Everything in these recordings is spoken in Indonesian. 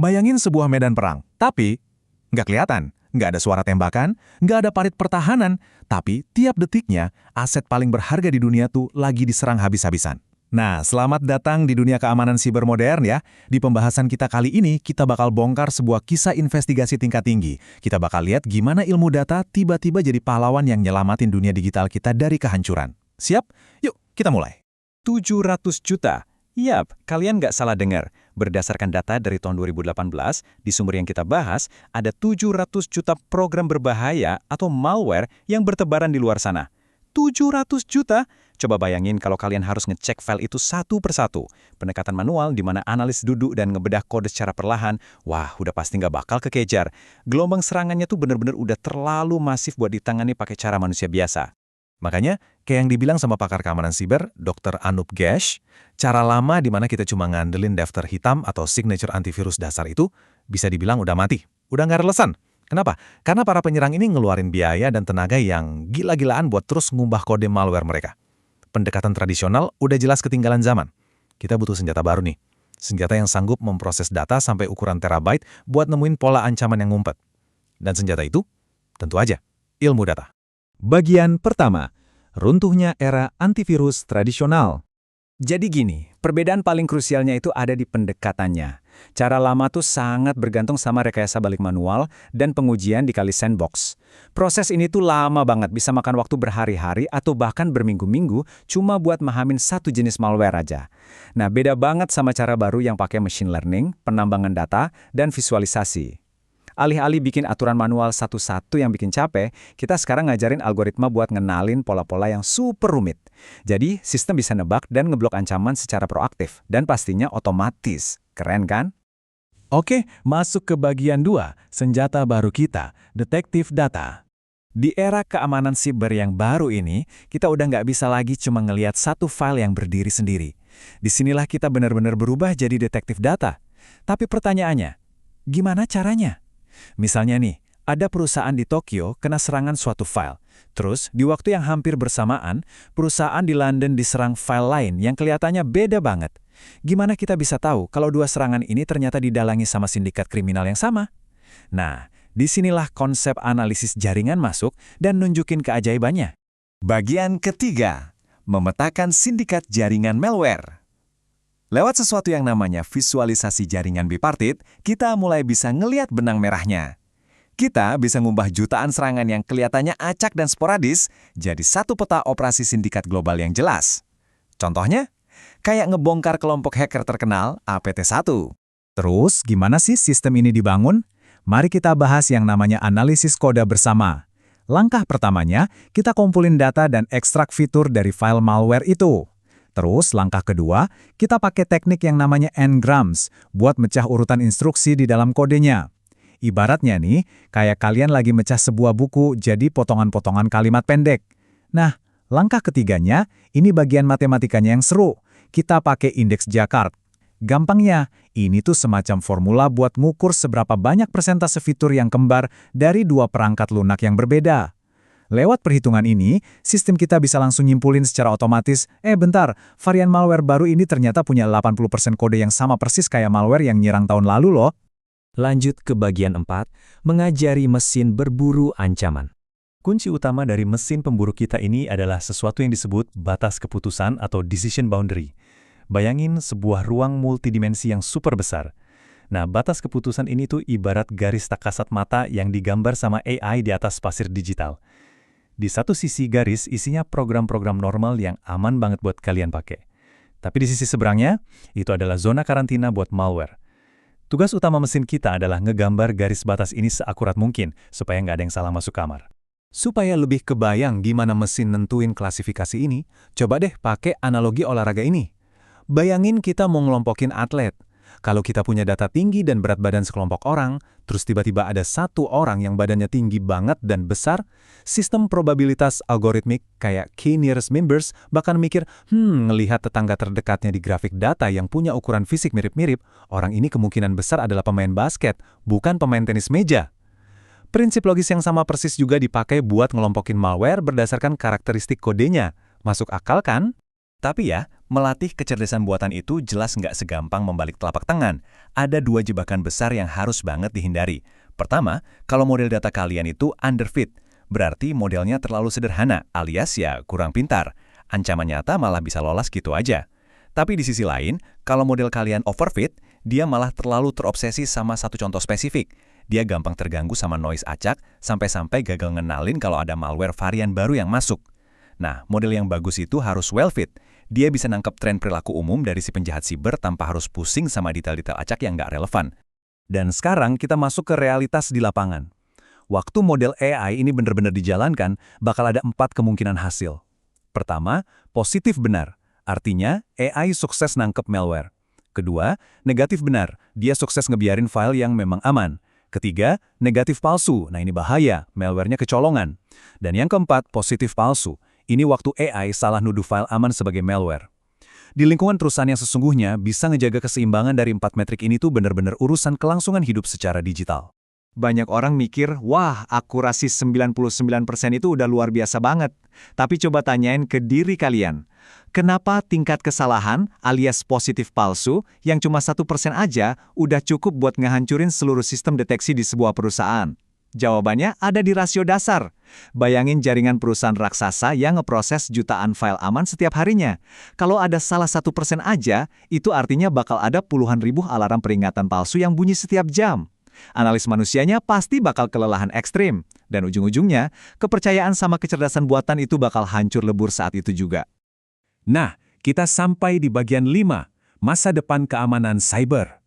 Bayangin sebuah medan perang, tapi nggak kelihatan. Nggak ada suara tembakan, nggak ada parit pertahanan, tapi tiap detiknya aset paling berharga di dunia tuh lagi diserang habis-habisan. Nah, selamat datang di dunia keamanan siber modern ya. Di pembahasan kita kali ini, kita bakal bongkar sebuah kisah investigasi tingkat tinggi. Kita bakal lihat gimana ilmu data tiba-tiba jadi pahlawan yang nyelamatin dunia digital kita dari kehancuran. Siap? Yuk, kita mulai. 700 juta. Yap, kalian nggak salah dengar. Berdasarkan data dari tahun 2018, di sumber yang kita bahas, ada 700 juta program berbahaya atau malware yang bertebaran di luar sana. 700 juta? Coba bayangin kalau kalian harus ngecek file itu satu persatu. Pendekatan manual di mana analis duduk dan ngebedah kode secara perlahan, wah udah pasti nggak bakal kekejar. Gelombang serangannya tuh bener-bener udah terlalu masif buat ditangani pakai cara manusia biasa. Makanya, kayak yang dibilang sama pakar keamanan siber, Dr. Anup Ghesh, cara lama di mana kita cuma ngandelin daftar hitam atau signature antivirus dasar itu, bisa dibilang udah mati, udah nggak relevan. Kenapa? Karena para penyerang ini ngeluarin biaya dan tenaga yang gila-gilaan buat terus ngubah kode malware mereka. Pendekatan tradisional udah jelas ketinggalan zaman. Kita butuh senjata baru nih. Senjata yang sanggup memproses data sampai ukuran terabyte buat nemuin pola ancaman yang ngumpet. Dan senjata itu, tentu aja, ilmu data. Bagian pertama, runtuhnya era antivirus tradisional. Jadi gini, perbedaan paling krusialnya itu ada di pendekatannya. Cara lama tuh sangat bergantung sama rekayasa balik manual dan pengujian dikali sandbox. Proses ini tuh lama banget, bisa makan waktu berhari-hari atau bahkan berminggu-minggu cuma buat mahamin satu jenis malware aja. Nah, beda banget sama cara baru yang pakai machine learning, penambangan data, dan visualisasi. Alih-alih bikin aturan manual satu-satu yang bikin capek, kita sekarang ngajarin algoritma buat ngenalin pola-pola yang super rumit. Jadi, sistem bisa nebak dan ngeblok ancaman secara proaktif, dan pastinya otomatis. Keren kan? Oke, masuk ke bagian 2, senjata baru kita, detektif data. Di era keamanan siber yang baru ini, kita udah nggak bisa lagi cuma ngelihat satu file yang berdiri sendiri. Disinilah kita benar-benar berubah jadi detektif data. Tapi pertanyaannya, gimana caranya? Misalnya nih, ada perusahaan di Tokyo kena serangan suatu file. Terus, di waktu yang hampir bersamaan, perusahaan di London diserang file lain yang kelihatannya beda banget. Gimana kita bisa tahu kalau dua serangan ini ternyata didalangi sama sindikat kriminal yang sama? Nah, disinilah konsep analisis jaringan masuk dan nunjukin keajaibannya. Bagian ketiga, memetakan sindikat jaringan malware. Lewat sesuatu yang namanya visualisasi jaringan bipartit, kita mulai bisa ngelihat benang merahnya. Kita bisa ngubah jutaan serangan yang kelihatannya acak dan sporadis jadi satu peta operasi sindikat global yang jelas. Contohnya, kayak ngebongkar kelompok hacker terkenal APT1. Terus, gimana sih sistem ini dibangun? Mari kita bahas yang namanya analisis kode bersama. Langkah pertamanya, kita kumpulin data dan ekstrak fitur dari file malware itu. Terus, langkah kedua, kita pakai teknik yang namanya n-grams buat mecah urutan instruksi di dalam kodenya. Ibaratnya nih, kayak kalian lagi mecah sebuah buku jadi potongan-potongan kalimat pendek. Nah, langkah ketiganya, ini bagian matematikanya yang seru. Kita pakai indeks Jaccard. Gampangnya, ini tuh semacam formula buat ngukur seberapa banyak persentase fitur yang kembar dari dua perangkat lunak yang berbeda. Lewat perhitungan ini, sistem kita bisa langsung nyimpulin secara otomatis, bentar, varian malware baru ini ternyata punya 80% kode yang sama persis kayak malware yang nyerang tahun lalu loh. Lanjut ke bagian 4, mengajari mesin berburu ancaman. Kunci utama dari mesin pemburu kita ini adalah sesuatu yang disebut batas keputusan atau decision boundary. Bayangin sebuah ruang multidimensi yang super besar. Nah, batas keputusan ini tuh ibarat garis tak kasat mata yang digambar sama AI di atas pasir digital. Di satu sisi garis isinya program-program normal yang aman banget buat kalian pakai. Tapi di sisi seberangnya, itu adalah zona karantina buat malware. Tugas utama mesin kita adalah ngegambar garis batas ini seakurat mungkin, supaya nggak ada yang salah masuk kamar. Supaya lebih kebayang gimana mesin nentuin klasifikasi ini, coba deh pakai analogi olahraga ini. Bayangin kita mau ngelompokin atlet. Kalau kita punya data tinggi dan berat badan sekelompok orang, terus tiba-tiba ada satu orang yang badannya tinggi banget dan besar, sistem probabilitas algoritmik kayak k-nearest members bahkan mikir, ngelihat tetangga terdekatnya di grafik data yang punya ukuran fisik mirip-mirip, orang ini kemungkinan besar adalah pemain basket, bukan pemain tenis meja. Prinsip logis yang sama persis juga dipakai buat ngelompokin malware berdasarkan karakteristik kodenya. Masuk akal kan? Tapi ya, Melatih kecerdasan buatan itu jelas nggak segampang membalik telapak tangan. Ada 2 jebakan besar yang harus banget dihindari. Pertama, kalau model data kalian itu underfit, berarti modelnya terlalu sederhana, alias ya kurang pintar. Ancaman nyata malah bisa lolos gitu aja. Tapi di sisi lain, kalau model kalian overfit, dia malah terlalu terobsesi sama satu contoh spesifik. Dia gampang terganggu sama noise acak, sampai-sampai gagal ngenalin kalau ada malware varian baru yang masuk. Nah, model yang bagus itu harus well-fit. Dia bisa nangkep tren perilaku umum dari si penjahat siber tanpa harus pusing sama detail-detail acak yang nggak relevan. Dan sekarang kita masuk ke realitas di lapangan. Waktu model AI ini benar-benar dijalankan, bakal ada 4 kemungkinan hasil. Pertama, positif benar. Artinya, AI sukses nangkep malware. Kedua, negatif benar. Dia sukses ngebiarin file yang memang aman. Ketiga, negatif palsu. Nah ini bahaya, malware-nya kecolongan. Dan yang keempat, positif palsu. Ini waktu AI salah nuduh file aman sebagai malware. Di lingkungan perusahaan yang sesungguhnya, bisa ngejaga keseimbangan dari 4 metrik ini tuh benar-benar urusan kelangsungan hidup secara digital. Banyak orang mikir, wah, akurasi 99% itu udah luar biasa banget. Tapi coba tanyain ke diri kalian. Kenapa tingkat kesalahan alias positif palsu yang cuma 1% aja udah cukup buat ngehancurin seluruh sistem deteksi di sebuah perusahaan? Jawabannya ada di rasio dasar. Bayangin jaringan perusahaan raksasa yang ngeproses jutaan file aman setiap harinya. Kalau ada salah 1% aja, itu artinya bakal ada puluhan ribu alarm peringatan palsu yang bunyi setiap jam. Analis manusianya pasti bakal kelelahan ekstrim. Dan ujung-ujungnya, kepercayaan sama kecerdasan buatan itu bakal hancur lebur saat itu juga. Nah, kita sampai di bagian 5, masa depan keamanan cyber.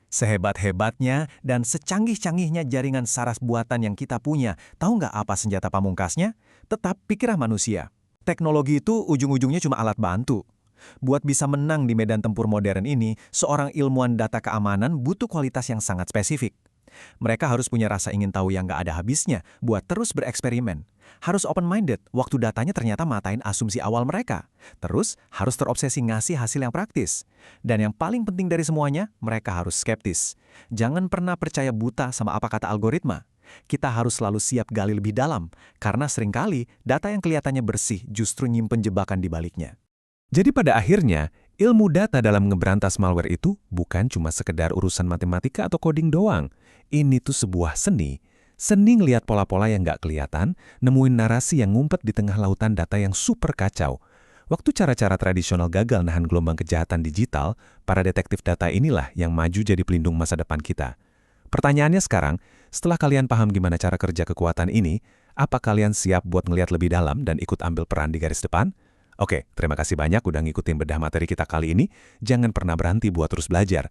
Sehebat-hebatnya dan secanggih-canggihnya jaringan saras buatan yang kita punya, tahu nggak apa senjata pamungkasnya? Tetap pikirlah manusia. Teknologi itu ujung-ujungnya cuma alat bantu. Buat bisa menang di medan tempur modern ini, seorang ilmuwan data keamanan butuh kualitas yang sangat spesifik. Mereka harus punya rasa ingin tahu yang nggak ada habisnya buat terus bereksperimen. Harus open-minded waktu datanya ternyata matain asumsi awal mereka. Terus harus terobsesi ngasih hasil yang praktis. Dan yang paling penting dari semuanya, mereka harus skeptis. Jangan pernah percaya buta sama apa kata algoritma. Kita harus selalu siap gali lebih dalam, karena seringkali data yang kelihatannya bersih justru nyimpen jebakan di baliknya. Jadi pada akhirnya, ilmu data dalam ngeberantas malware itu bukan cuma sekedar urusan matematika atau coding doang. Ini tuh sebuah seni. Seni ngeliat pola-pola yang nggak kelihatan, nemuin narasi yang ngumpet di tengah lautan data yang super kacau. Waktu cara-cara tradisional gagal nahan gelombang kejahatan digital, para detektif data inilah yang maju jadi pelindung masa depan kita. Pertanyaannya sekarang, setelah kalian paham gimana cara kerja kekuatan ini, apa kalian siap buat ngeliat lebih dalam dan ikut ambil peran di garis depan? Oke, terima kasih banyak udah ngikutin bedah materi kita kali ini. Jangan pernah berhenti buat terus belajar.